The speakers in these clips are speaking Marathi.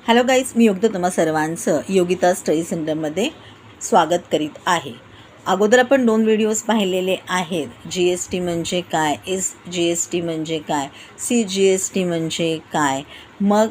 हॅलो गाईज, मी योगिता तुम्हा सर्वांचं योगिता स्टडी सेंटरमध्ये स्वागत करीत आहे. अगोदर आपण 2 व्हिडिओज पाहिलेले आहेत. GST म्हणजे काय, SGST म्हणजे काय, CGST म्हणजे काय, मग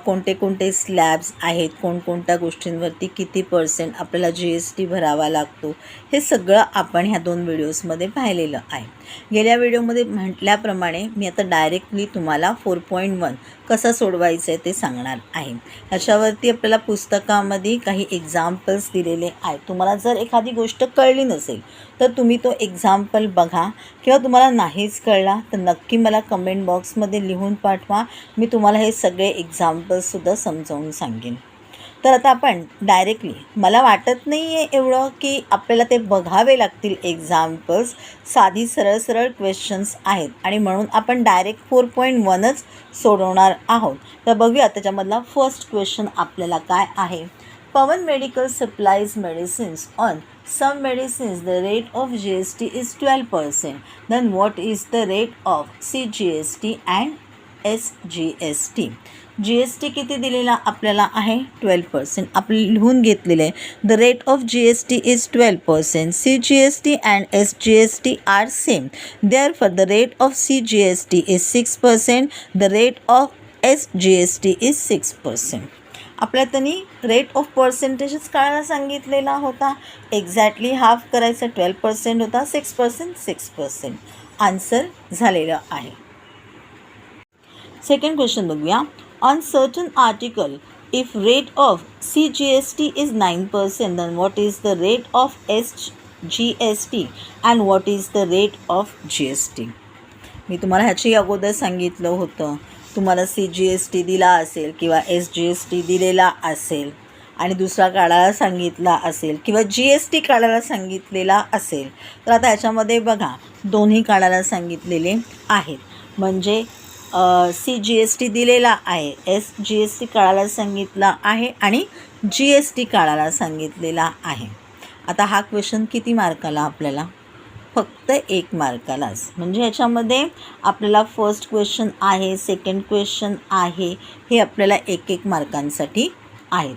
कोणते कोणते स्लॅब्स आहेत, कोणकोणत्या गोष्टींवरती किती % आपल्याला GST भरावा लागतो, हे सगळं आपण ह्या 2 व्हिडिओजमध्ये पाहिलेलं आहे. गेल्या व्हिडिओमध्ये म्हटल्याप्रमाणे मी आता डायरेक्टली तुम्हाला 4.1 कसं सोडवायचं आहे ते सांगणार आहे. ह्याच्यावरती आपल्याला पुस्तकामध्ये काही एक्झाम्पल्स दिलेले आहेत. तुम्हाला जर एखादी गोष्ट कळली नसेल तर तुम्ही तो एक्झाम्पल बघा, किंवा तुम्हाला नाहीच कळला तर नक्की मला कमेंट बॉक्समध्ये लिहून पाठवा. मी तुम्हाला हे सगळे एक्झाम्पल्ससुद्धा समजावून सांगेन. तर आता आपण डायरेक्टली, मला वाटत नाही आहे एवढं की आपल्याला ते बघावे लागतील एक्झाम्पल्स. साधी सरळ क्वेश्चन्स आहेत आणि म्हणून आपण डायरेक्ट 4.1च सोडवणार आहोत. तर बघूया त्याच्यामधला फर्स्ट क्वेश्चन आपल्याला काय आहे. Pawan medical supplies medicines on some medicines the rate of GST is 12%. Then what is the rate of CGST and SGST. GST किती दिलेला आपल्याला आहे 12%. आपण लिहून घेतलेले आहे. The rate of GST is 12%. CGST and SGST are same. Therefore the rate of CGST is 6%. The rate of SGST is 6%. आपल्या त्यांनी रेट ऑफ पर्सेंटेजच काढायला सांगितलेला होता. एक्झॅक्टली हाफ करायचं. 12% होता, 6%, 6%. आन्सर झालेलं आहे. सेकंड क्वेश्चन बघूया. On certain article if rate of CGST is 9%, then what is the rate of SGST and what is the rate of GST. मी तुम्हाला ह्याची अगोदर सांगितलं होतं. तुम्हाला CGST दिला असेल किंवा SGST दिलेला असेल आणि दुसरा काढायला सांगितला असेल किंवा GST काढायला सांगितलेला असेल, तर आता ह्याच्यामध्ये बघा दोन्ही काढायला सांगितलेले आहेत. म्हणजे CGST दिलेला आहे, SGST काढायला सांगितला आहे आणि GST काढायला सांगितलेला आहे. आता हा क्वेश्चन किती मार्काला आपल्याला? फक्त 1 मार्कालाच. म्हणजे ह्याच्यामध्ये आपल्याला फर्स्ट क्वेश्चन आहे, सेकंड क्वेश्चन आहे, हे आपल्याला 1-1 मार्कांसाठी आहेत.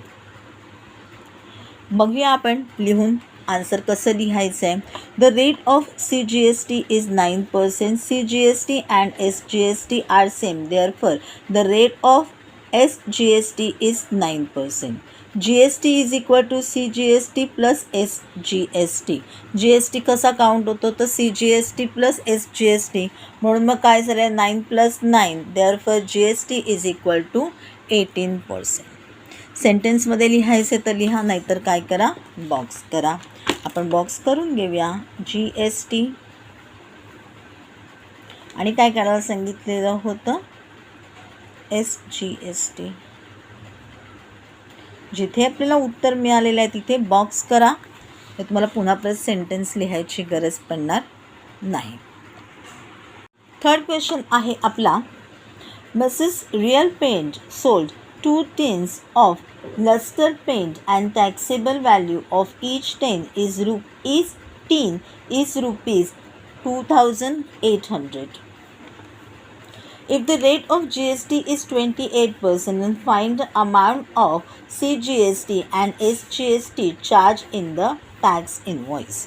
बघूया आपण लिहून आन्सर कसं लिहायचं आहे. The rate of CGST is 9%. CGST and SGST are same. Therefore the rate of SGST is 9%. GST is equal to CGST plus SGST. GST कसा काउंट होतो तर CGST प्लस SGST. म्हणून मग काय झालं 9 plus 9. Therefore GST is equal to 18%. सेंटेन्समध्ये लिहायचे तर लिहा, नाहीतर काय करा, बॉक्स करा. आपण बॉक्स करून घेऊया. GST आणि काय करायला सांगितलेलं होतं SGST. जिथे आपल्याला उत्तर मिळालेलं आहे तिथे बॉक्स करा. तर तुम्हाला पुन्हा परत सेंटेन्स लिहायची गरज पडणार नाही. थर्ड क्वेश्चन आहे आपला. Mrs real paint sold 2 tins of luster paint and taxable value of each tin is rupees 2,800. If the rate of GST is 28%, then find the amount of CGST and SGST charged in the tax invoice.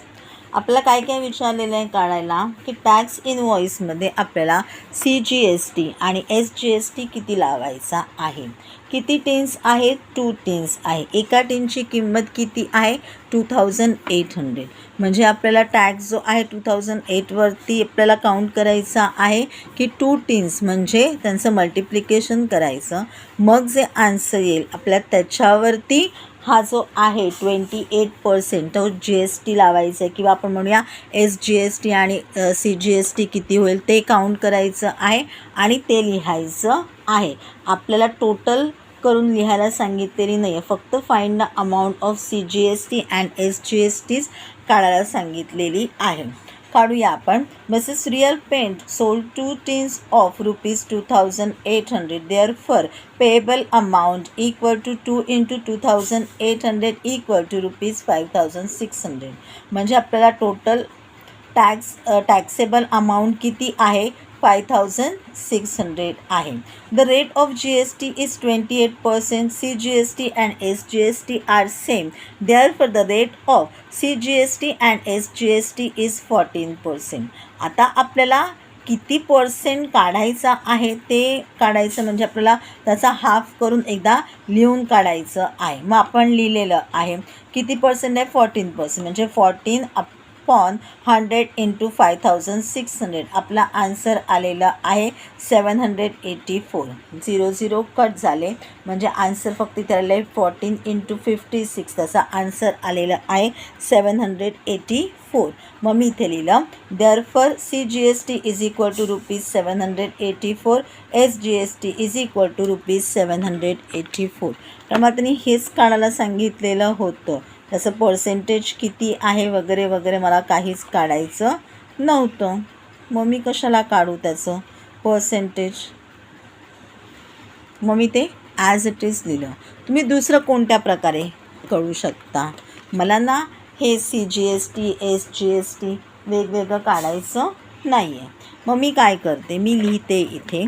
आपल्याला काय काय विचारलेलं आहे काढायला की टॅक्स इनव्हॉइसमध्ये आपल्याला CGST आणि SGST किती लावायचा आहे. किती टिन्स आहेत? 2 टिन्स आहे. एका टिनची किंमत किती आहे? 2,800. म्हणजे आपल्याला टॅक्स जो आहे 2008 वरती आपल्याला काउंट करायचा आहे की 2 टिन्स म्हणजे त्यांचं मल्टिप्लिकेशन करायचं. मग जे आन्सर येईल आपल्या त्याच्यावरती हा जो आहे 28% तो GST लावायचा आहे, किंवा आपण म्हणूया SGST आणि CGST किती होईल ते काउंट करायचं आहे आणि ते लिहायचं आहे. आपल्याला टोटल करून लिहायला सांगितलेली नाही आहे, फक्त find the amount of CGST and SGSTच काढायला सांगितलेली आहे. काढूया आपण. Mrs real paint sold 2 tins of rupees 2,800. Therefore, payable amount equal to 2 into 2,800 equal to rupees 5,600. म्हणजे आपल्याला टोटल टॅक्सेबल अमाऊंट किती आहे 5600 आहे. The rate of GST is 28%. CGST and SGST are same. Therefore the rate of CGST and SGST is 14%. आता आपल्याला किती पर्सेंट काढायचा आहे ते काढायचं म्हणजे आपल्याला त्याचा हाफ करून एकदा लिहून काढायचं आहे. मग आपण लिहिलेलं आहे किती पर्सेंट आहे 14%, म्हणजे 14/100 इंटू 5600. आपला आन्सर आलेला आहे 784. 0 कट झाले म्हणजे आन्सर फक्त इथे आलेलं आहे 14 इंटू 56. त्याचा आन्सर आलेला आहे 784. मग मी इथे लिहिलं therefore CGST is equal to ₹784. SGST is equal to ₹784. तर मग त्यांनी हेच काढायला सांगितलेलं होतं. त्याचं पर्सेंटेज किती आहे वगैरे वगैरे मला काहीच काढायचं नव्हतं. मग मी कशाला काढू त्याचं पर्सेंटेज. मग मी ते ॲज इट इज लिहिलं. तुम्ही दुसरं कोणत्या प्रकारे करू शकता. मला ना हे CGST SGST वेगवेगळं काढायचं नाही आहे. मग मी काय करते, मी लिहिते इथे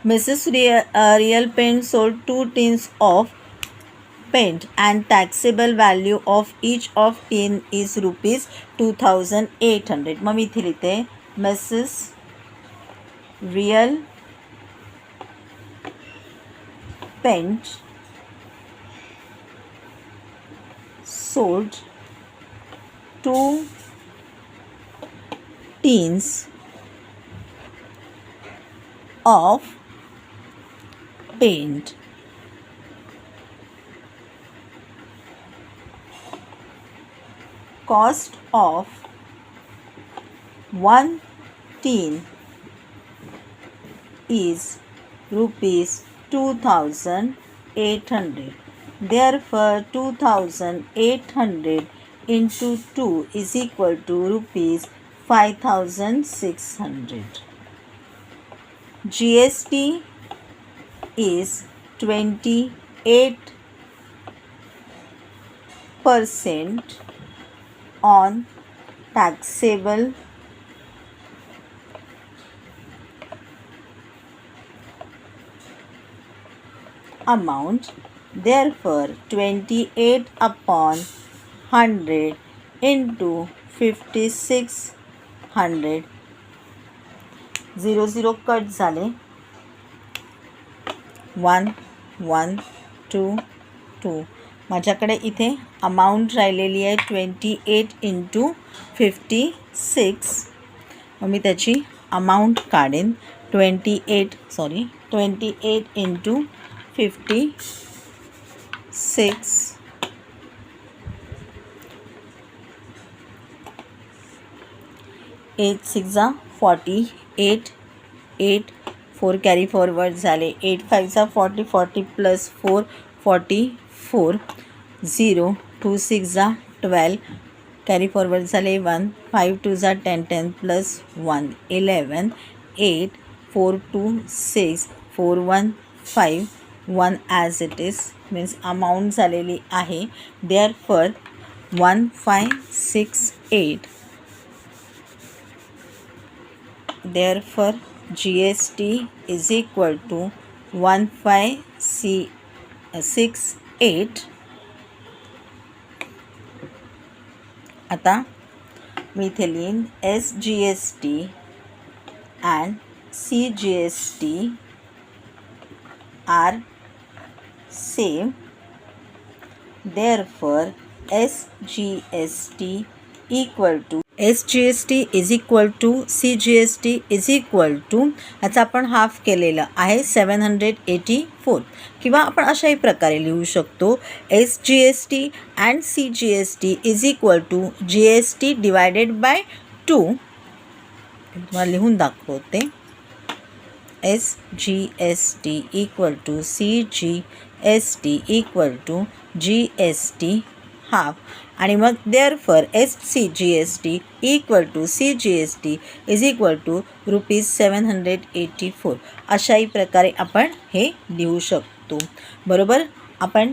Mrs real paint sold 2 tins of paint and taxable value of each of tin is ₹2,800. मग मी इथे लिहिते Mrs real Paint sold 2 tins of paint cost of 1 tin is ₹2,800. Therefore 2,800 into 2 is equal to ₹5,600. GST is 28% on taxable amount. Therefore 28/100 into 5600. 0 cut झाले. 1 1 2 2. माझ्याकडे इथे अमाऊंट राहिलेली आहे 28 इंटू 56. मग मी त्याची अमाऊंट काढेन 28 इंटू 56. 8 6 48. 8 4 कॅरी फॉरवर्ड झाले. 8 5 40. 40 प्लस 4 44. 0 2 6 12 कॅरी फॉरवर्ड झाले. 1 5 2 10 10 plus 1 11. 8 4 2 6 4 1 5 1 as it is means amount झालेली आहे. Therefore 1568. Therefore GST is equal to 1568. आता मी इथे लिहीन SGST and CGST are same. Therefore SGST is equal to CGST is equal to याचा आपण हाफ केलेलं आहे 784. किंवा आपण अशाही प्रकारे लिहू शकतो SGST and CGST is equal to GST divided by 2. तुम्हाला लिहून दाखवते. SGST equal to CGST equal to GST half. आणि मग therefore SCGST equal to CGST is equal to ₹784. अशाही प्रकारे आपण हे लिहू शकतो. बरोबर. आपण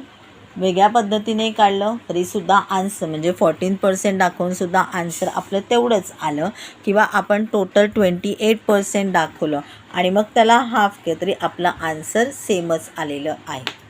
वेगळ्या पद्धतीने काढलं तरीसुद्धा आन्सर म्हणजे 14% दाखवूनसुद्धा आन्सर आपलं तेवढंच आलं, किंवा आपण टोटल 28% दाखवलं आणि मग त्याला हाफ केलं तरी आपलं आन्सर सेमच आलेलं आहे.